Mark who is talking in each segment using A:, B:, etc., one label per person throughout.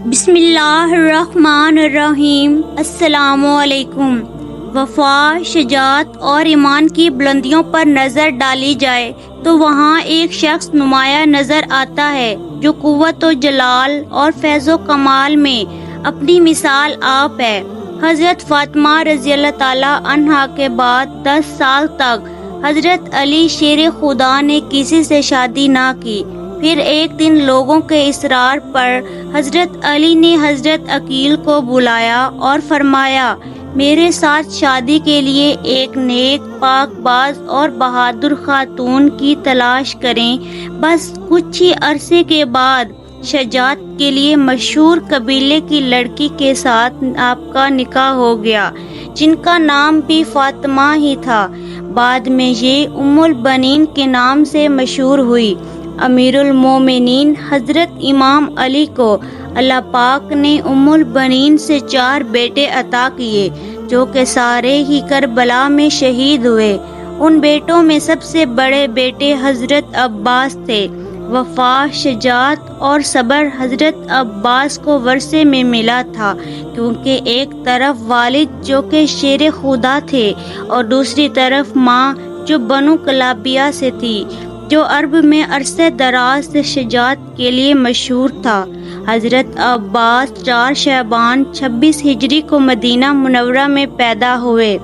A: بسم اللہ الرحمن الرحیم۔ السلام علیکم۔ وفا، شجاعت اور ایمان کی بلندیوں پر نظر ڈالی جائے تو وہاں ایک شخص نمایاں نظر آتا ہے جو قوت و جلال اور فیض و کمال میں اپنی مثال آپ ہے۔ حضرت فاطمہ رضی اللہ تعالی عنہا کے بعد 10 سال تک حضرت علی شیر خدا نے کسی سے شادی نہ کی۔ پھر ایک دن لوگوں کے اصرار پر حضرت علی نے حضرت عقیل کو بلایا اور فرمایا، میرے ساتھ شادی کے لیے ایک نیک، پاک باز اور بہادر خاتون کی تلاش کریں۔ بس کچھ ہی عرصے کے بعد شجاعت کے لیے مشہور قبیلے کی لڑکی کے ساتھ آپ کا نکاح ہو گیا، جن کا نام بھی فاطمہ ہی تھا۔ بعد میں یہ ام البنین کے نام سے مشہور ہوئی۔ امیر المومنین حضرت امام علی کو اللہ پاک نے ام البنین سے 4 بیٹے عطا کیے، جو کہ سارے ہی کربلا میں شہید ہوئے۔ ان بیٹوں میں سب سے بڑے بیٹے حضرت عباس تھے۔ وفا، شجاعت اور صبر حضرت عباس کو ورثے میں ملا تھا، کیونکہ ایک طرف والد جو کہ شیر خدا تھے اور دوسری طرف ماں جو بنو کلابیہ سے تھی، جو عرب میں عرصہ دراز سے شجاعت کے لیے مشہور تھا۔ حضرت عباس 4 شعبان 26 ہجری کو مدینہ منورہ میں پیدا ہوئے۔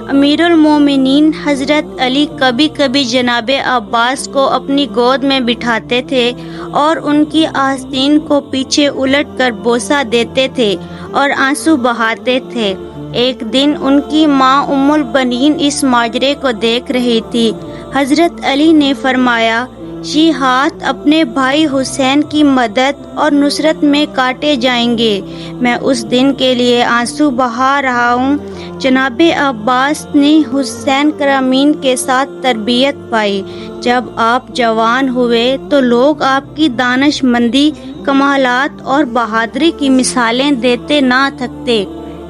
A: امیر المومنین حضرت علی کبھی کبھی جناب عباس کو اپنی گود میں بٹھاتے تھے اور ان کی آستین کو پیچھے الٹ کر بوسہ دیتے تھے اور آنسو بہاتے تھے۔ ایک دن ان کی ماں ام البنین اس ماجرے کو دیکھ رہی تھی۔ حضرت علی نے فرمایا، یہ ہاتھ اپنے بھائی حسین کی مدد اور نصرت میں کاٹے جائیں گے۔ میں اس دن کے لیے آنسو بہا رہا ہوں۔ جناب عباس نے حسین کرامین کے ساتھ تربیت پائی۔ جب آپ جوان ہوئے تو لوگ آپ کی دانش مندی، کمالات اور بہادری کی مثالیں دیتے نہ تھکتے۔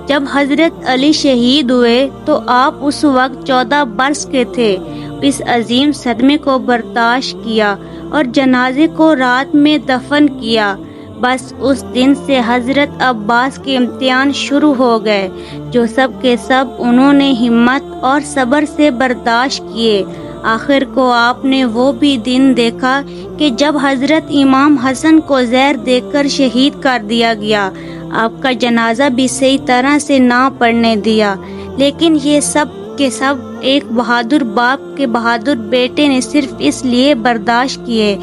A: جب حضرت علی شہید ہوئے تو آپ اس وقت 14 برس کے تھے۔ اس عظیم صدمے کو برداشت کیا اور جنازے کو رات میں دفن کیا۔ بس اس دن سے حضرت عباس کے امتحان شروع ہو گئے، جو سب کے سب انہوں نے ہمت اور صبر سے برداشت کیے۔ آخر کو آپ نے وہ بھی دن دیکھا کہ جب حضرت امام حسن کو زہر دے کر شہید کر دیا گیا۔ آپ کا جنازہ بھی صحیح طرح سے نہ پڑھنے دیا، لیکن یہ سب کے سب ایک بہادر باپ کے بہادر بیٹے نے صرف اس لیے برداشت کیے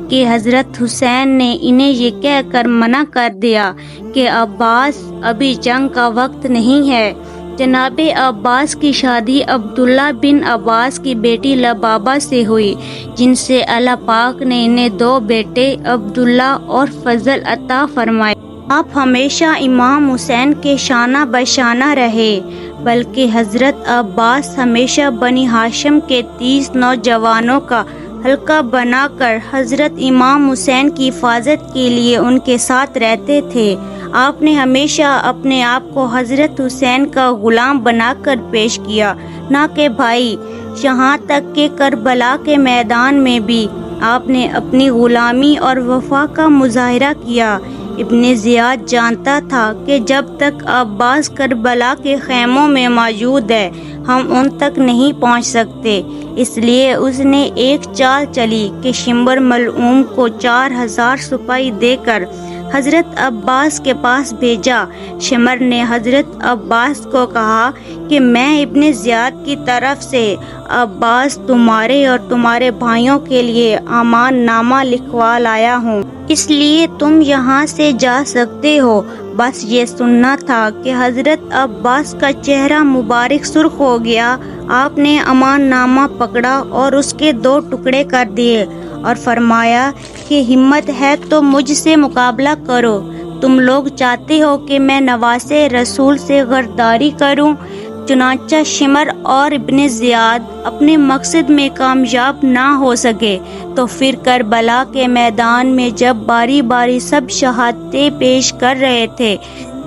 A: کہ حضرت حسین نے انہیں یہ کہہ کر منع کر دیا کہ عباس، ابھی جنگ کا وقت نہیں ہے۔ جناب عباس کی شادی عبداللہ بن عباس کی بیٹی لبابہ سے ہوئی، جن سے اللہ پاک نے انہیں 2 بیٹے عبداللہ اور فضل عطا فرمائے۔ آپ ہمیشہ امام حسین کے شانہ بشانہ رہے، بلکہ حضرت عباس ہمیشہ بنی ہاشم کے 30 نوجوانوں کا حلقہ بنا کر حضرت امام حسین کی حفاظت کے لیے ان کے ساتھ رہتے تھے۔ آپ نے ہمیشہ اپنے آپ کو حضرت حسین کا غلام بنا کر پیش کیا، نہ کہ بھائی۔ یہاں تک کہ کربلا کے میدان میں بھی آپ نے اپنی غلامی اور وفا کا مظاہرہ کیا۔ ابن زیاد جانتا تھا کہ جب تک عباس کربلا کے خیموں میں موجود ہے، ہم ان تک نہیں پہنچ سکتے۔ اس لیے اس نے ایک چال چلی کہ شمر ملعون کو 4000 سپاہی دے کر حضرت عباس کے پاس بھیجا۔ شمر نے حضرت عباس کو کہا کہ میں ابن زیاد کی طرف سے عباس تمہارے اور تمہارے بھائیوں کے لیے امان نامہ لکھوا لایا ہوں، اس لیے تم یہاں سے جا سکتے ہو۔ بس یہ سننا تھا کہ حضرت عباس کا چہرہ مبارک سرخ ہو گیا۔ آپ نے امان نامہ پکڑا اور اس کے 2 ٹکڑے کر دیے اور فرمایا کہ ہمت ہے تو مجھ سے مقابلہ کرو۔ تم لوگ چاہتے ہو کہ میں نواسے رسول سے غداری کروں؟ چنانچہ شمر اور ابن زیاد اپنے مقصد میں کامیاب نہ ہو سکے، تو پھر کربلا کے میدان میں جب باری باری سب شہادتیں پیش کر رہے تھے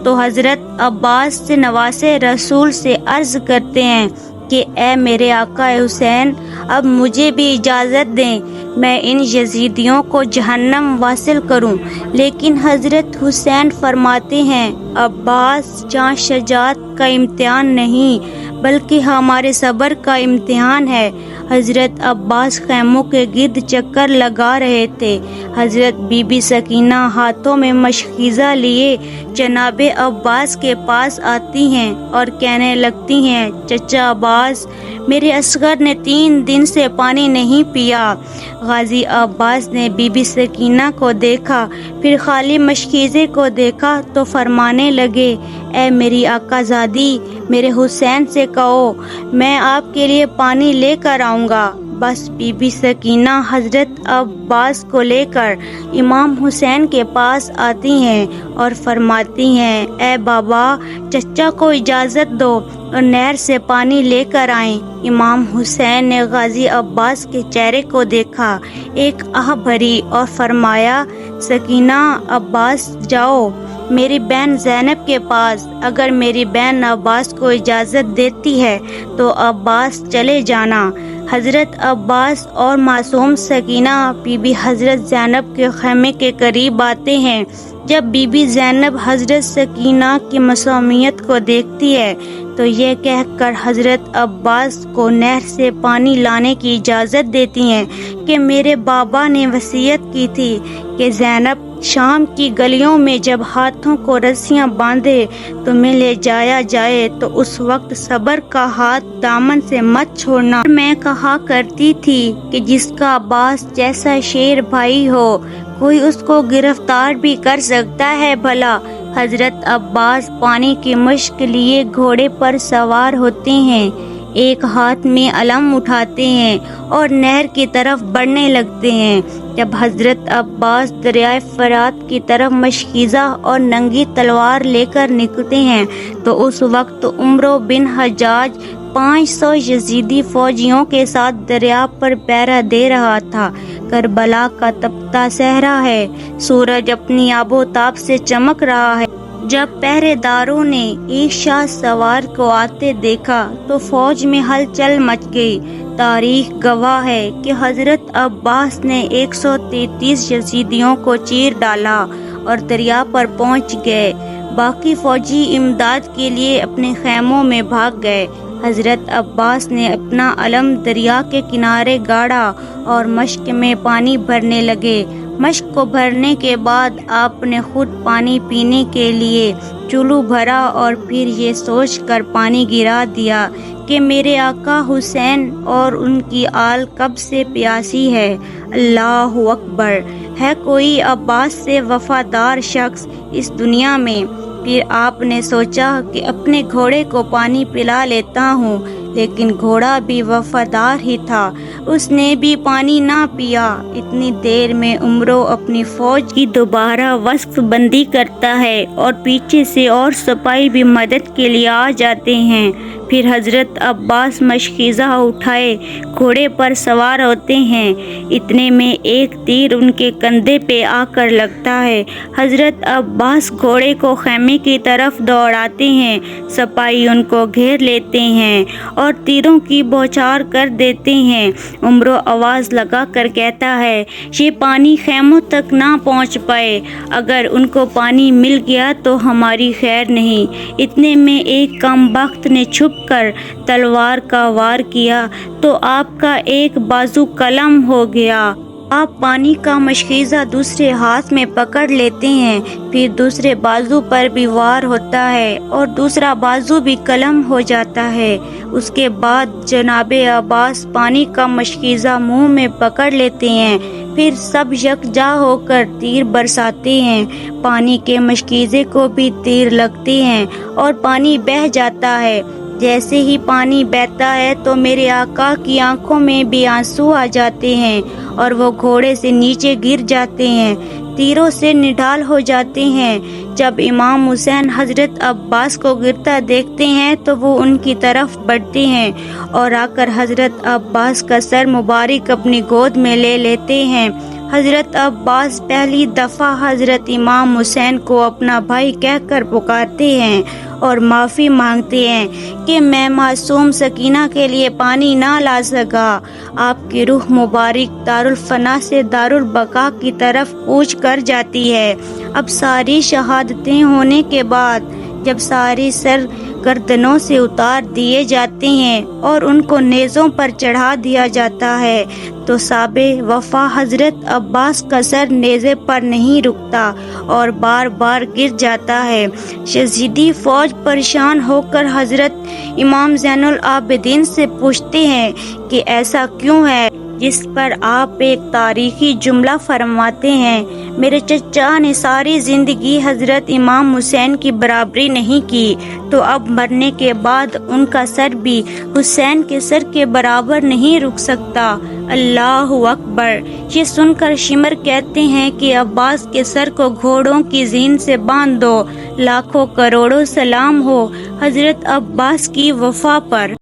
A: تو حضرت عباس سے نواسے رسول سے عرض کرتے ہیں کہ اے میرے آقا حسین، اب مجھے بھی اجازت دیں میں ان یزیدیوں کو جہنم واصل کروں۔ لیکن حضرت حسین فرماتے ہیں عباس جہاں شجاعت کا امتحان نہیں بلکہ ہمارے صبر کا امتحان ہے۔ حضرت عباس خیموں کے گرد چکر لگا رہے تھے۔ حضرت بی بی سکینہ ہاتھوں میں مشکیزہ لیے جناب عباس کے پاس آتی ہیں اور کہنے لگتی ہیں چچا عباس، میرے اصغر نے 3 دن سے پانی نہیں پیا۔ غازی عباس نے بی بی سکینہ کو دیکھا، پھر خالی مشکیزے کو دیکھا تو فرمانے لگے اے میری آقا زادی، میرے حسین سے کہو میں آپ کے لیے پانی لے کر آؤں گا۔ بس بی بی سکینہ حضرت عباس کو لے کر امام حسین کے پاس آتی ہیں اور فرماتی ہیں اے بابا، چچا کو اجازت دو اور نہر سے پانی لے کر آئیں۔ امام حسین نے غازی عباس کے چہرے کو دیکھا، ایک آہ بھری اور فرمایا سکینہ عباس جاؤ میری بہن زینب کے پاس، اگر میری بہن عباس کو اجازت دیتی ہے تو عباس چلے جانا۔ حضرت عباس اور معصوم سکینہ بی بی حضرت زینب کے خیمے کے قریب آتے ہیں۔ جب بی بی زینب حضرت سکینہ کی معصومیت کو دیکھتی ہے تو یہ کہہ کر حضرت عباس کو نہر سے پانی لانے کی اجازت دیتی ہیں کہ میرے بابا نے وصیت کی تھی کہ زینب شام کی گلیوں میں جب ہاتھوں کو رسیاں باندھے تمہیں لے جایا جائے تو اس وقت صبر کا ہاتھ دامن سے مت چھوڑنا۔ میں کہا کرتی تھی کہ جس کا عباس جیسا شیر بھائی ہو کوئی اس کو گرفتار بھی کر سکتا ہے بھلا۔ حضرت عباس پانی کی مشق لیے گھوڑے پر سوار ہوتے ہیں، ایک ہاتھ میں علم اٹھاتے ہیں اور نہر کی طرف بڑھنے لگتے ہیں۔ جب حضرت عباس دریائے فرات کی طرف مشکیزہ اور ننگی تلوار لے کر نکلتے ہیں تو اس وقت عمرو بن حجاج 500 یزیدی فوجیوں کے ساتھ دریا پر پہرا دے رہا تھا۔ کربلا کا تپتا صحرا ہے، سورج اپنی آب و تاب سے چمک رہا ہے۔ جب پہرے داروں نے ایک شاہ سوار کو آتے دیکھا تو فوج میں ہلچل مچ گئی۔ تاریخ گواہ ہے کہ حضرت عباس نے 133 یزیدیوں کو چیر ڈالا اور دریا پر پہنچ گئے۔ باقی فوجی امداد کے لیے اپنے خیموں میں بھاگ گئے۔ حضرت عباس نے اپنا علم دریا کے کنارے گاڑا اور مشک میں پانی بھرنے لگے۔ مشک کو بھرنے کے بعد آپ نے خود پانی پینے کے لیے چلو بھرا اور پھر یہ سوچ کر پانی گرا دیا کہ میرے آقا حسین اور ان کی آل کب سے پیاسی ہے۔ اللہ اکبر! ہے کوئی عباس سے وفادار شخص اس دنیا میں؟ پھر آپ نے سوچا کہ اپنے گھوڑے کو پانی پلا لیتا ہوں، لیکن گھوڑا بھی وفادار ہی تھا، اس نے بھی پانی نہ پیا۔ اتنی دیر میں عمرو اپنی فوج کی دوبارہ وصف بندی کرتا ہے اور پیچھے سے اور سپاہی بھی مدد کے لیے آ جاتے ہیں۔ پھر حضرت عباس مشکیزہ اٹھائے گھوڑے پر سوار ہوتے ہیں۔ اتنے میں ایک تیر ان کے کندھے پہ آ کر لگتا ہے۔ حضرت عباس گھوڑے کو خیمے کی طرف دوڑاتے ہیں، سپاہی ان کو گھیر لیتے ہیں اور تیروں کی بوچھار کر دیتے ہیں۔ عمرو آواز لگا کر کہتا ہے یہ پانی خیموں تک نہ پہنچ پائے، اگر ان کو پانی مل گیا تو ہماری خیر نہیں۔ اتنے میں ایک کم بخت نے چھپ کر تلوار کا وار کیا تو آپ کا ایک بازو قلم ہو گیا۔ آپ پانی کا مشکیزہ دوسرے ہاتھ میں پکڑ لیتے ہیں، پھر دوسرے بازو پر بھی وار ہوتا ہے اور دوسرا بازو بھی قلم ہو جاتا ہے۔ اس کے بعد جناب عباس پانی کا مشکیزہ منہ میں پکڑ لیتے ہیں، پھر سب یکجا ہو کر تیر برساتے ہیں۔ پانی کے مشکیزے کو بھی تیر لگتے ہیں اور پانی بہہ جاتا ہے۔ جیسے ہی پانی بہتا ہے تو میرے آقا کی آنکھوں میں بھی آنسو آ جاتے ہیں اور وہ گھوڑے سے نیچے گر جاتے ہیں، تیروں سے نڈھال ہو جاتے ہیں۔ جب امام حسین حضرت عباس کو گرتا دیکھتے ہیں تو وہ ان کی طرف بڑھتے ہیں اور آ کر حضرت عباس کا سر مبارک اپنی گود میں لے لیتے ہیں۔ حضرت عباس پہلی دفعہ حضرت امام حسین کو اپنا بھائی کہہ کر پکارتے ہیں اور معافی مانگتے ہیں کہ میں معصوم سکینہ کے لیے پانی نہ لا سکا۔ آپ کی روح مبارک دارالفنا سے دارالبقا کی طرف کوچ کر جاتی ہے۔ اب ساری شہادتیں ہونے کے بعد جب ساری سر گردنوں سے اتار دیے جاتے ہیں اور ان کو نیزوں پر چڑھا دیا جاتا ہے تو صاحب وفا حضرت عباس کا سر نیزے پر نہیں رکتا اور بار بار گر جاتا ہے۔ یزیدی فوج پریشان ہو کر حضرت امام زین العابدین سے پوچھتے ہیں کہ ایسا کیوں ہے، جس پر آپ ایک تاریخی جملہ فرماتے ہیں، میرے چچا نے ساری زندگی حضرت امام حسین کی برابری نہیں کی تو اب مرنے کے بعد ان کا سر بھی حسین کے سر کے برابر نہیں رک سکتا۔ اللہ اکبر۔ یہ سن کر شمر کہتے ہیں کہ عباس کے سر کو گھوڑوں کی زین سے باندھ دو، لاکھوں کروڑوں سلام ہو حضرت عباس کی وفا پر۔